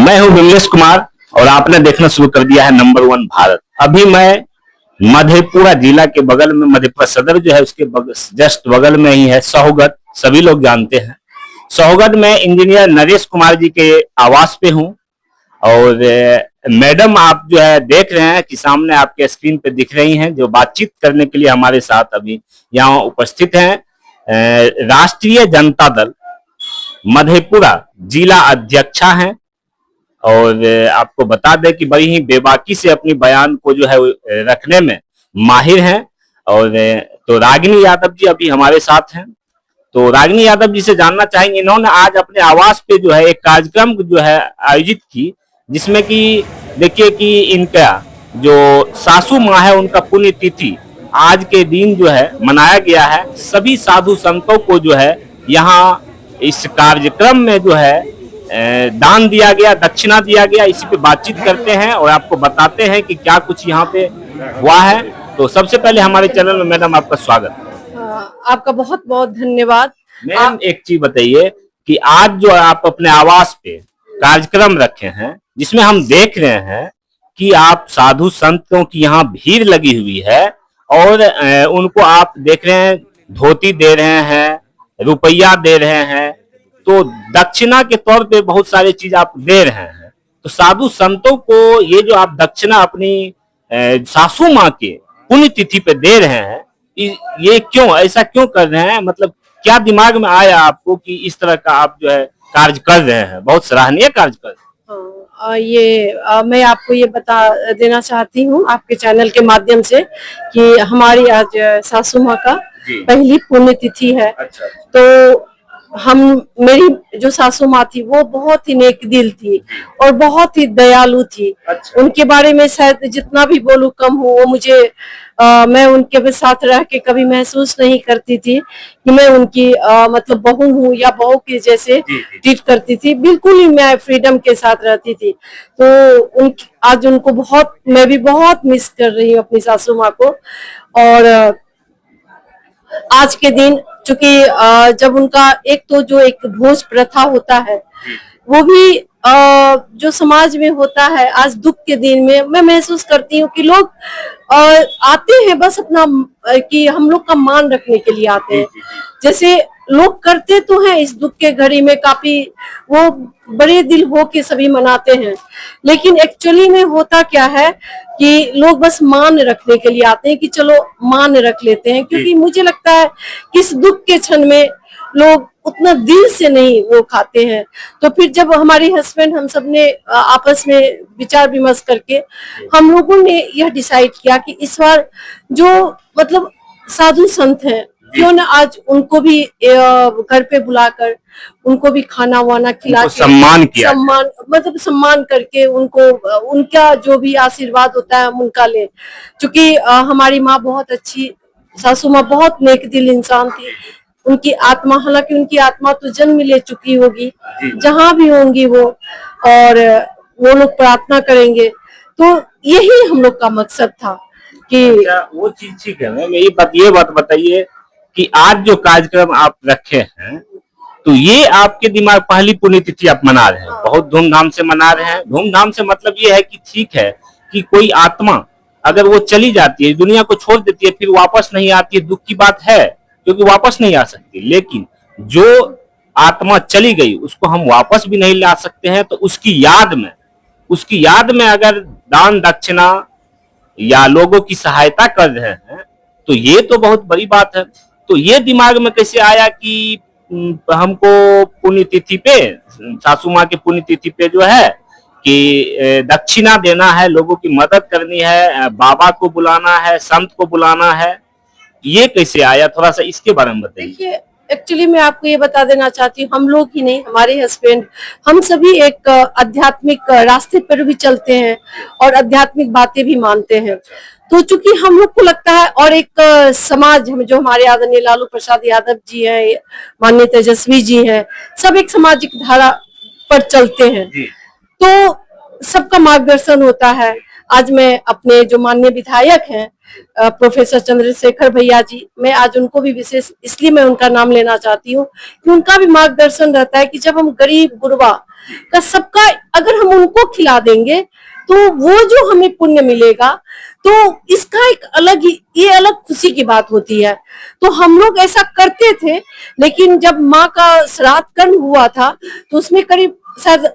मैं हूं विमलेश कुमार और आपने देखना शुरू कर दिया है नंबर 1 भारत। अभी मैं मधेपुरा जिला के बगल में, मधेपुरा सदर जो है उसके जस्ट बगल में ही है सहोगढ़, सभी लोग जानते हैं। सहोगढ़ में इंजीनियर नरेश कुमार जी के आवास पे हूं और मैडम आप जो है देख रहे हैं कि सामने आपके स्क्रीन पे दिख रही हैं, जो बातचीत करने के लिए हमारे साथ अभी यहाँ उपस्थित हैं। राष्ट्रीय जनता दल मधेपुरा जिला अध्यक्षा हैं और आपको बता दें कि बड़ी ही बेबाकी से अपनी बयान को जो है रखने में माहिर हैं। और तो रागिनी यादव जी अभी हमारे साथ हैं, तो रागिनी यादव जी से जानना चाहेंगे, इन्होंने आज अपने आवास पे जो है एक कार्यक्रम जो है आयोजित की, जिसमें कि देखिए कि इनका जो सासू माँ है उनका पुण्यतिथि आज के दिन जो है मनाया गया है। सभी साधु संतों को जो है यहाँ इस कार्यक्रम में जो है दान दिया गया, दक्षिणा दिया गया। इसी पे बातचीत करते हैं और आपको बताते हैं कि क्या कुछ यहाँ पे हुआ है। तो सबसे पहले हमारे चैनल में मैडम आपका स्वागत। आपका बहुत बहुत धन्यवाद। मैम एक चीज बताइए कि आज जो आप अपने आवास पे कार्यक्रम रखे हैं, जिसमें हम देख रहे हैं कि आप साधु संतों की यहाँ भीड़ लगी हुई है और उनको आप देख रहे हैं धोती दे रहे हैं, रुपया दे रहे हैं, तो दक्षिणा के तौर पे बहुत सारी चीज आप दे रहे हैं। तो साधु संतों को ये जो आप दक्षिणा अपनी सासू माँ के पुण्यतिथि पे दे रहे हैं, ये क्यों, ऐसा क्यों कर रहे हैं? मतलब क्या दिमाग में आया आपको कि इस तरह का आप जो है कार्य कर रहे हैं? बहुत सराहनीय कार्य कर रहे हैं। मैं आपको ये बता देना चाहती हूँ आपके चैनल के माध्यम से कि हमारी आज सासू माँ का पहली पुण्यतिथि है। अच्छा। तो मेरी जो सासू माँ थी वो बहुत ही नेक दिल थी और बहुत ही दयालु थी। अच्छा। उनके बारे में शायद जितना भी बोलूं कम हो। वो मुझे मैं उनके साथ रह के कभी महसूस नहीं करती थी कि मैं उनकी मतलब बहू हूँ या बहू के जैसे ट्रीट करती थी। बिल्कुल ही मैं फ्रीडम के साथ रहती थी। तो आज उनको मैं भी बहुत मिस कर रही हूँ अपनी सासू माँ को। और आज के दिन चूंकि जब उनका एक तो जो एक भोज प्रथा होता है वो भी जो समाज में होता है, आज दुख के दिन में मैं महसूस करती हूँ कि लोग आते हैं बस अपना कि हम लोग का मान रखने के लिए आते हैं। जैसे लोग करते तो हैं इस दुख के घड़ी में, काफी वो बड़े दिल हो के सभी मनाते हैं, लेकिन एक्चुअली में होता क्या है कि लोग बस मान रखने के लिए आते हैं कि चलो मान रख लेते हैं। क्योंकि मुझे लगता है कि इस दुख के क्षण में लोग उतना दिल से नहीं वो खाते हैं। तो फिर जब हमारे हस्बैंड हम सब ने आपस में विचार विमर्श करके हम लोगों ने यह डिसाइड किया कि इस बार जो मतलब साधु संत हैं, क्यों ना आज उनको भी घर पे बुलाकर उनको भी खाना वाना खिला के सम्मान करके उनको उनका जो भी आशीर्वाद होता है हम उनका ले। क्योंकि हमारी माँ बहुत अच्छी, सासू माँ बहुत नेक दिल इंसान थी। उनकी आत्मा, हालांकि उनकी आत्मा तो जन्म ले चुकी होगी, जहां भी होंगी वो, और वो लोग प्रार्थना करेंगे। तो यही हम लोग का मकसद था कि वो चीज ठीक है। ये बात बताइए कि आज जो कार्यक्रम आप रखे हैं, तो ये आपके दिमाग पहली पुण्यतिथि आप मना रहे हैं, बहुत धूमधाम से मना रहे हैं। धूमधाम से मतलब ये है कि ठीक है कि कोई आत्मा अगर वो चली जाती है, दुनिया को छोड़ देती है, फिर वापस नहीं आती है, दुख की बात है क्योंकि वापस नहीं आ सकती। लेकिन जो आत्मा चली गई उसको हम वापस भी नहीं ला सकते हैं। तो उसकी याद में अगर दान दक्षिणा या लोगों की सहायता कर रहे हैं तो ये तो बहुत बड़ी बात है। तो ये दिमाग में कैसे आया कि हमको पुण्यतिथि पे, सासू माँ की पुण्यतिथि पे जो है कि दक्षिणा देना है, लोगों की मदद करनी है, बाबा को बुलाना है, संत को बुलाना है, ये कैसे आया? थोड़ा सा इसके बारे में बताइए। देखिए, एक्चुअली मैं आपको ये बता देना चाहती हूँ, हम लोग ही नहीं, हमारे हस्बैंड, हम सभी एक आध्यात्मिक रास्ते पर भी चलते हैं और आध्यात्मिक बातें भी मानते हैं। तो चूंकि हम लोग को लगता है, और एक समाज जो हमारे आदरणीय लालू प्रसाद यादव जी हैं, माननीय तेजस्वी जी हैं, सब एक सामाजिक धारा पर चलते हैं। तो सबका मार्गदर्शन होता है। आज मैं अपने जो माननीय विधायक हैं प्रोफेसर चंद्रशेखर भैया जी, मैं आज उनको भी विशेष इसलिए मैं उनका नाम लेना चाहती हूँ कि उनका भी मार्गदर्शन रहता है कि जब हम गरीब गुरबा का सबका अगर हम उनको खिला देंगे तो वो जो हमें पुण्य मिलेगा, तो इसका एक अलग ही ये अलग खुशी की बात होती है। तो हम लोग ऐसा करते थे, लेकिन जब माँ का श्राद्ध कर्म हुआ था तो उसमें करीब शायद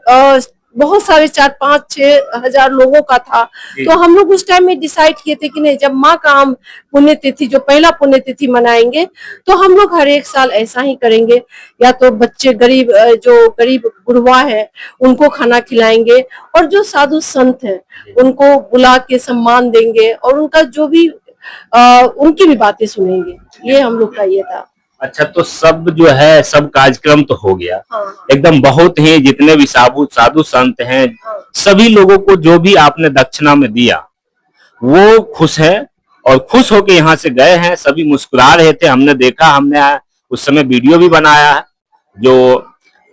बहुत सारे 4-5-6 हजार लोगों का था। तो हम लोग उस टाइम में डिसाइड किए थे कि नहीं, जब माँ का हम पुण्यतिथि जो पहला पुण्यतिथि मनाएंगे तो हम लोग हर एक साल ऐसा ही करेंगे, या तो बच्चे गरीब जो गरीब गुरबा है उनको खाना खिलाएंगे, और जो साधु संत हैं उनको बुला के सम्मान देंगे, और उनका जो भी उनकी भी बातें सुनेंगे। ये हम लोग का ये था। अच्छा, तो सब जो है सब कार्यक्रम तो हो गया। हाँ। एकदम बहुत ही जितने भी साधु संत हैं, सभी लोगों को जो भी आपने दक्षिणा में दिया वो खुश है, और खुश होके यहाँ से गए हैं। सभी मुस्कुरा रहे थे, हमने देखा, हमने उस समय वीडियो भी बनाया है। जो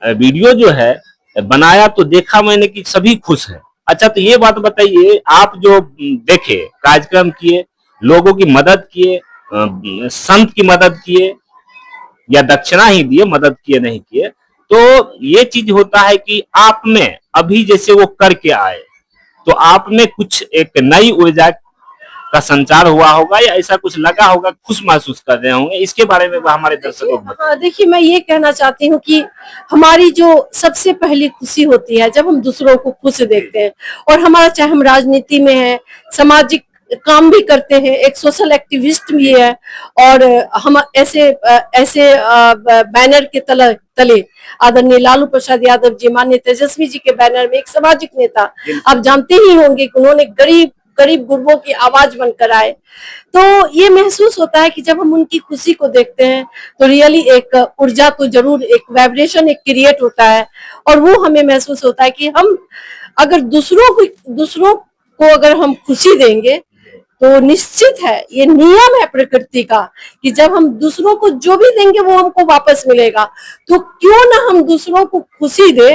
वीडियो जो है बनाया तो देखा मैंने कि सभी खुश हैं। अच्छा, तो ये बात बताइए, आप जो देखे कार्यक्रम किए, लोगों की मदद किए, संत की मदद किए या दक्षिणा ही दिए, मदद किए नहीं किए, तो ये चीज होता है कि आप में अभी जैसे वो करके आए तो आप में कुछ एक नई ऊर्जा का संचार हुआ होगा, या ऐसा कुछ लगा होगा, खुश महसूस कर रहे होंगे। इसके बारे में हमारे दर्शकों को बताइए। देखिए, मैं ये कहना चाहती हूँ कि हमारी जो सबसे पहली खुशी होती है जब हम दूसरों को खुश देखते हैं, और हमारा चाहे हम राजनीति में है, सामाजिक काम भी करते हैं, एक सोशल एक्टिविस्ट भी है, और हम ऐसे बैनर के तले आदरणीय लालू प्रसाद यादव जी, माननीय तेजस्वी जी के बैनर में एक सामाजिक नेता, आप जानते ही होंगे कि उन्होंने गरीब गुरबों की आवाज बनकर आए। तो ये महसूस होता है कि जब हम उनकी खुशी को देखते हैं तो रियली एक ऊर्जा तो जरूर, एक वाइब्रेशन एक क्रिएट होता है, और वो हमें महसूस होता है कि हम अगर दूसरों को अगर हम खुशी देंगे तो निश्चित है, ये नियम है प्रकृति का कि जब हम दूसरों को जो भी देंगे वो हमको वापस मिलेगा। तो क्यों ना हम दूसरों को खुशी दे,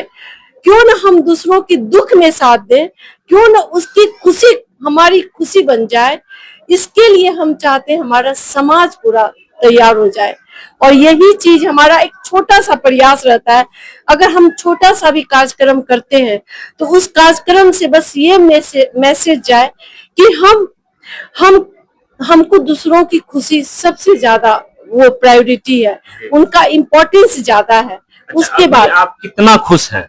क्यों ना हम दूसरों की दुख में साथ दें, क्यों ना उसकी खुशी हमारी खुशी बन जाए। इसके लिए हम चाहते हैं हमारा समाज पूरा तैयार हो जाए, और यही चीज हमारा एक छोटा सा प्रयास रहता है। अगर हम छोटा सा भी कार्यक्रम करते हैं तो उस कार्यक्रम से बस ये मैसेज जाए कि हमको दूसरों की खुशी सबसे ज्यादा वो प्रायोरिटी है, उनका इम्पोर्टेंस ज्यादा है। अच्छा, उसके बाद आप कितना खुश हैं?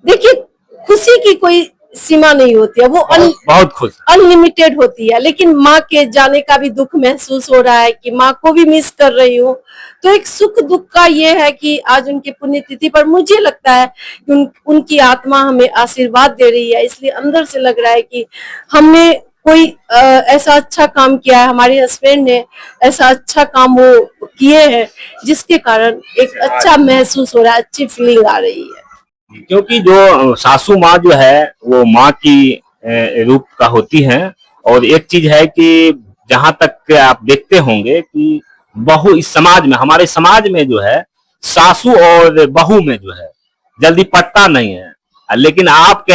देखिए, खुशी की कोई सीमा नहीं होती है, वो बहुत खुश, अनलिमिटेड होती है। लेकिन माँ के जाने का भी दुख महसूस हो रहा है कि माँ को भी मिस कर रही हूँ। तो एक सुख दुख का ये है कि आज उनकी पुण्यतिथि पर मुझे लगता है कि उनकी आत्मा हमें आशीर्वाद दे रही है, इसलिए अंदर से लग रहा है कि हमने कोई ऐसा अच्छा काम किया है, हमारे हस्बैंड ने ऐसा अच्छा काम वो किए हैं जिसके कारण एक अच्छा महसूस हो रहा है, अच्छी फीलिंग आ रही है। क्योंकि जो सासू माँ जो है वो माँ की रूप का होती है। और एक चीज है कि जहां तक आप देखते होंगे कि बहू इस समाज में, हमारे समाज में जो है सासू और बहू में जो है जल्दी पटता नहीं है। लेकिन आप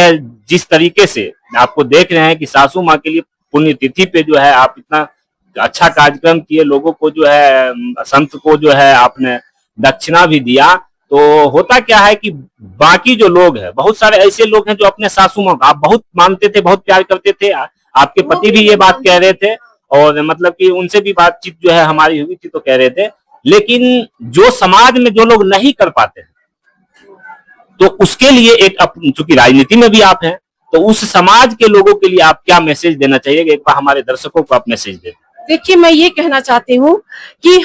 जिस तरीके से आपको देख रहे हैं कि सासू माँ के लिए पुण्यतिथि पे जो है आप इतना अच्छा कार्यक्रम किए, लोगों को जो है संत को जो है आपने दक्षिणा भी दिया, तो होता क्या है कि बाकी जो लोग हैं, बहुत सारे ऐसे लोग हैं जो अपने सासू माँ आप बहुत मानते थे, बहुत प्यार करते थे। आपके पति भी ये बात कह रहे थे, और मतलब कि उनसे भी बातचीत जो है हमारी हुई थी तो कह रहे थे। लेकिन जो समाज में जो लोग नहीं कर पाते हैं, तो उसके लिए एक, चूंकि राजनीति में भी आप हैं, तो उस समाज के लोगों के लिए आप क्या मैसेज देना चाहिए? एक बार हमारे दर्शकों को आप मैसेज दें। देखिए, मैं ये कहना चाहती हूँ कि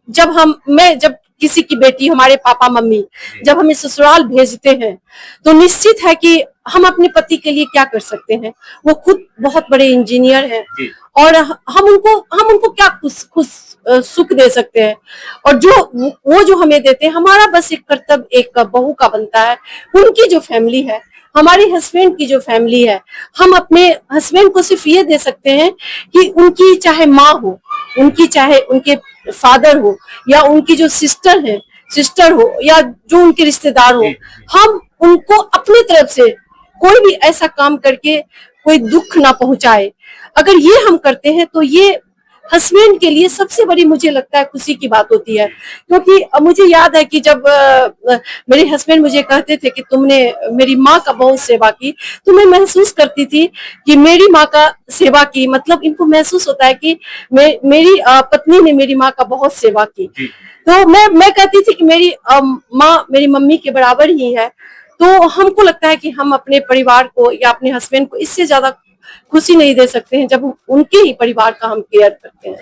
जब किसी की बेटी, हमारे पापा मम्मी जब हमें ससुराल भेजते हैं तो निश्चित है कि हम अपने पति के लिए क्या कर सकते हैं। वो खुद बहुत बड़े इंजीनियर हैं, और हम उनको क्या सुख दे सकते हैं, और वो जो हमें देते हैं, हमारा बस एक कर्तव्य एक बहू का बनता है। उनकी जो फैमिली है, हमारे हस्बैंड की जो फैमिली है, हम अपने हस्बैंड को सिर्फ ये दे सकते हैं कि उनकी चाहे माँ हो, उनकी चाहे उनके फादर हो, या उनकी जो सिस्टर हो, या जो उनके रिश्तेदार हो, हम उनको अपनी तरफ से कोई भी ऐसा काम करके कोई दुख ना पहुंचाए। अगर ये हम करते हैं तो ये हस्बैंड के लिए सबसे बड़ी मुझे लगता है खुशी की बात होती है। क्योंकि मुझे याद है कि जब मेरे हस्बैंड मुझे कहते थे कि तुमने मेरी माँ का बहुत सेवा की, तो मैं महसूस करती थी कि मेरी माँ का सेवा की मतलब इनको महसूस होता है कि मेरी पत्नी ने मेरी माँ का बहुत सेवा की। तो मैं कहती थी कि मेरी माँ मेरी मम्मी के बराबर ही है। तो हमको लगता है कि हम अपने परिवार को या अपने हस्बैंड को इससे ज्यादा खुशी नहीं दे सकते हैं जब उनके ही परिवार का हम केयर करते हैं।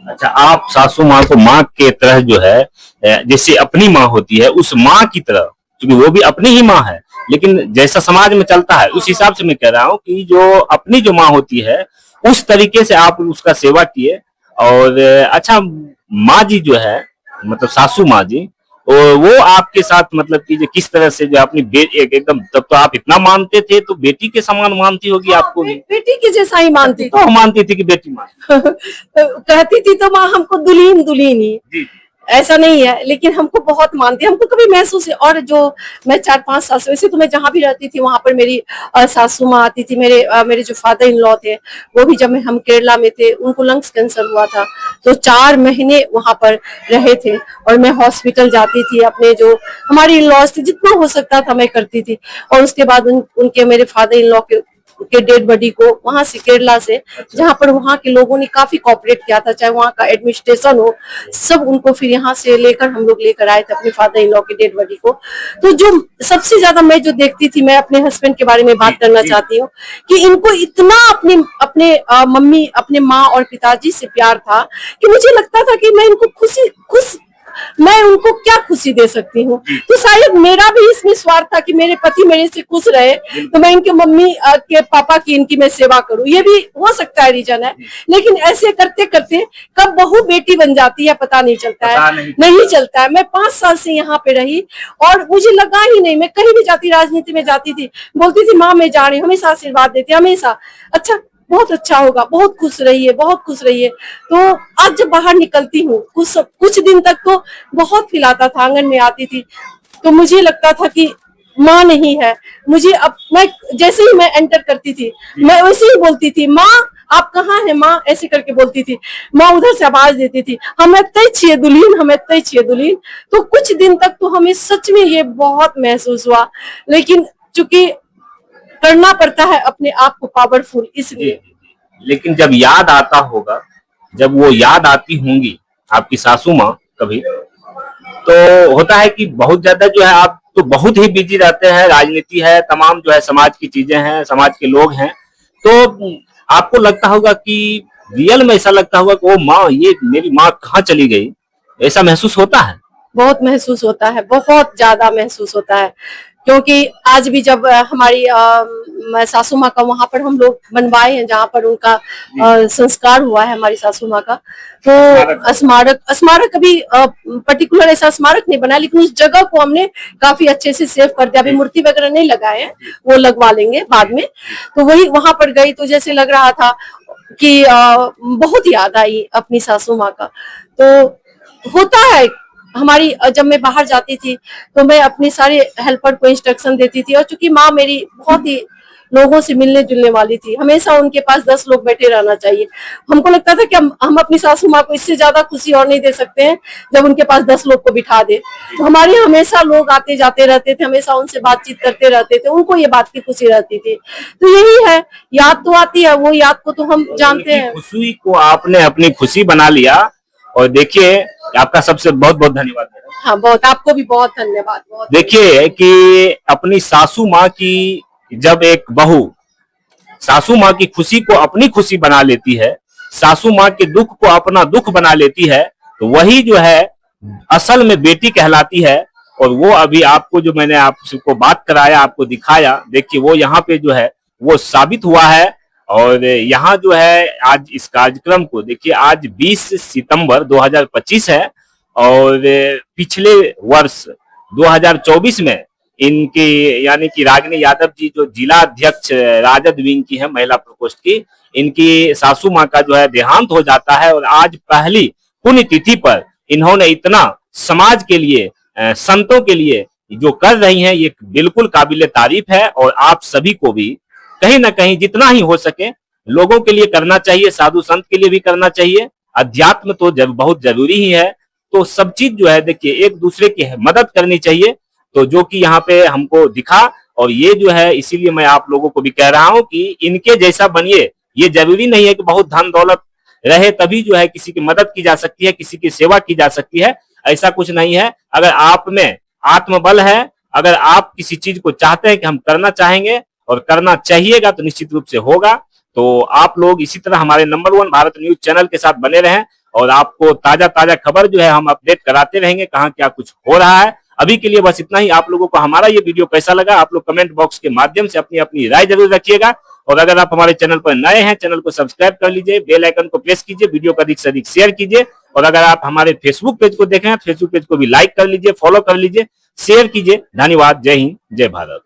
अच्छा, आप सासू माँ को माँ के तरह जो है जैसे अपनी माँ होती है उस माँ की तरह, क्योंकि वो भी अपनी ही माँ है, लेकिन जैसा समाज में चलता है उस हिसाब से मैं कह रहा हूँ कि जो अपनी जो माँ होती है उस तरीके से आप उसका सेवा किए। और अच्छा, माँ जी जो है मतलब सासू माँ जी, वो आपके साथ मतलब कि किस तरह से जो अपनी एकदम, तब तो आप इतना मानते थे तो बेटी के समान मानती होगी आपको भी। बेटी के जैसा ही मानती तो मानती थी कि बेटी माँ कहती थी तो माँ हमको दुल्हीन दुल्हीन ही, जी। ऐसा नहीं है, लेकिन हमको बहुत मानती है। हमको कभी महसूस है। और जो मैं 4-5 साल से, वैसे तो मैं जहाँ भी रहती थी वहां पर मेरी सासू माँ आती थी। मेरे जो फादर इन लॉ थे वो भी, जब हम केरला में थे, उनको लंग्स कैंसर हुआ था तो 4 महीने वहां पर रहे थे। और मैं हॉस्पिटल जाती थी, अपने जो हमारी इन लॉज थे जितना हो सकता था मैं करती थी। और उसके बाद उनके मेरे फादर इन लॉ के डेड बॉडी को वहां से, केरला से, जहां पर वहां के लोगों ने काफी कोऑपरेट किया था, चाहे वहां का एडमिनिस्ट्रेशन हो, सब उनको फिर यहाँ से लेकर हम लोग लेकर आए थे अपने फादर इन लॉ के डेड बॉडी को। तो जो सबसे ज्यादा मैं जो देखती थी, मैं अपने हस्बैंड के बारे में बात करना चाहती हूँ कि इनको इतना अपने मम्मी, अपने माँ और पिताजी से प्यार था कि मुझे लगता था कि मैं इनको मैं उनको क्या खुशी दे सकती हूँ। तो शायद मेरा भी इसमें स्वार्थ था कि मेरे पति मेरे से खुश रहे, तो मैं इनके मम्मी के पापा की, इनकी मैं सेवा करूँ। ये भी हो सकता है रीजन है, लेकिन ऐसे करते करते कब बहू बेटी बन जाती है पता नहीं चलता है, नहीं चलता है। मैं 5 साल से यहाँ पे रही और मुझे लगा ही नहीं, मैं कहीं भी जाती, राजनीति में जाती थी, बोलती थी माँ मैं जा रही हूँ, हमेशा आशीर्वाद देती, हमेशा अच्छा बहुत अच्छा होगा, बहुत खुश रहिए, बहुत खुश रहिए। तो आज जब बाहर निकलती हूँ, कुछ दिन तक तो बहुत खिलाता था, आंगन में आती थी तो मुझे लगता था कि माँ नहीं है मुझे। अब मैं जैसे ही मैं एंटर करती थी, मैं वैसे ही बोलती थी, माँ आप कहाँ हैं माँ, ऐसे करके बोलती थी। माँ उधर से आवाज देती थी, हमें तय छिए दुल्हीन, हमें तय छिए दुल्हीन। तो कुछ दिन तक तो हमें सच में ये बहुत महसूस हुआ, लेकिन चूंकि करना पड़ता है अपने आप को पावरफुल, इसलिए। लेकिन जब याद आता होगा, जब वो याद आती होंगी आपकी सासू माँ कभी, तो होता है कि बहुत ज्यादा जो है आप तो बहुत ही बिजी रहते हैं, राजनीति है, तमाम जो है समाज की चीजें हैं, समाज के लोग हैं, तो आपको लगता होगा कि रियल में ऐसा लगता होगा कि वो माँ, ये मेरी माँ कहाँ चली गई, ऐसा महसूस होता है। बहुत महसूस होता है, बहुत ज्यादा महसूस होता है। क्योंकि आज भी जब हमारी सासू माँ का वहां पर हम लोग बनवाए हैं, जहाँ पर उनका संस्कार हुआ है हमारी सासू माँ का, तो स्मारक अभी पर्टिकुलर ऐसा स्मारक नहीं बना, लेकिन उस जगह को हमने काफी अच्छे से सेव कर दिया। अभी मूर्ति वगैरह नहीं लगाए हैं, वो लगवा लेंगे बाद में। तो वही वहां पर गई तो जैसे लग रहा था कि बहुत याद आई अपनी सासू माँ का। तो होता है हमारी, जब मैं बाहर जाती थी तो मैं अपने सारे हेल्पर को इंस्ट्रक्शन देती थी, और चूंकि माँ मेरी बहुत ही लोगों से मिलने जुलने वाली थी, हमेशा उनके पास 10 लोग बैठे रहना चाहिए। हमको लगता था कि हम अपनी सासू माँ को इससे ज्यादा खुशी और नहीं दे सकते हैं जब उनके पास 10 लोग को बिठा दे। तो हमारे हमेशा लोग आते जाते रहते थे, हमेशा उनसे बातचीत करते रहते थे, उनको ये बात की खुशी रहती थी। तो यही है, याद तो आती है, वो याद को तो हम जानते हैं। खुशी को आपने अपनी खुशी बना लिया, और देखिए आपका सबसे बहुत बहुत धन्यवाद। हाँ, बहुत, आपको भी बहुत धन्यवाद। बहुत देखिए कि अपनी सासू माँ की, जब एक बहू सासू माँ की खुशी को अपनी खुशी बना लेती है, सासू माँ के दुख को अपना दुख बना लेती है, तो वही जो है असल में बेटी कहलाती है। और वो अभी आपको जो मैंने आपको बात कराया, आपको दिखाया, देखिए वो यहाँ पे जो है वो साबित हुआ है। और यहाँ जो है आज इस कार्यक्रम को देखिए, आज 20 सितंबर 2025 है, और पिछले वर्ष 2024 में इनके यानी कि रागिनी यादव जी जो जिला अध्यक्ष राजद विंग की है, महिला प्रकोष्ठ की, इनकी सासू माँ का जो है देहांत हो जाता है। और आज पहली पुण्यतिथि पर इन्होंने इतना समाज के लिए, संतों के लिए जो कर रही हैं, ये बिल्कुल काबिले तारीफ है। और आप सभी को भी कहीं ना कहीं जितना ही हो सके लोगों के लिए करना चाहिए, साधु संत के लिए भी करना चाहिए। अध्यात्म तो बहुत जरूरी ही है। तो सब चीज जो है देखिए एक दूसरे की मदद करनी चाहिए। तो जो कि यहाँ पे हमको दिखा, और ये जो है इसीलिए मैं आप लोगों को भी कह रहा हूं कि इनके जैसा बनिए। ये जरूरी नहीं है कि बहुत धन दौलत रहे तभी जो है किसी की मदद की जा सकती है, किसी की सेवा की जा सकती है, ऐसा कुछ नहीं है। अगर आप में आत्मबल है, अगर आप किसी चीज को चाहते हैं कि हम करना चाहेंगे और करना चाहिएगा तो निश्चित रूप से होगा। तो आप लोग इसी तरह हमारे नंबर 1 भारत न्यूज चैनल के साथ बने रहें और आपको ताजा ताजा खबर जो है हम अपडेट कराते रहेंगे, कहाँ क्या कुछ हो रहा है। अभी के लिए बस इतना ही। आप लोगों को हमारा ये वीडियो कैसा लगा आप लोग कमेंट बॉक्स के माध्यम से अपनी अपनी राय जरूर रखिएगा। और अगर आप हमारे चैनल पर नए हैं, चैनल को सब्सक्राइब कर लीजिए, बेल आइकन को प्रेस कीजिए, वीडियो को अधिक से अधिक शेयर कीजिए। और अगर आप हमारे फेसबुक पेज को देखें, फेसबुक पेज को भी लाइक कर लीजिए, फॉलो कर लीजिए, शेयर कीजिए। धन्यवाद। जय हिंद, जय भारत।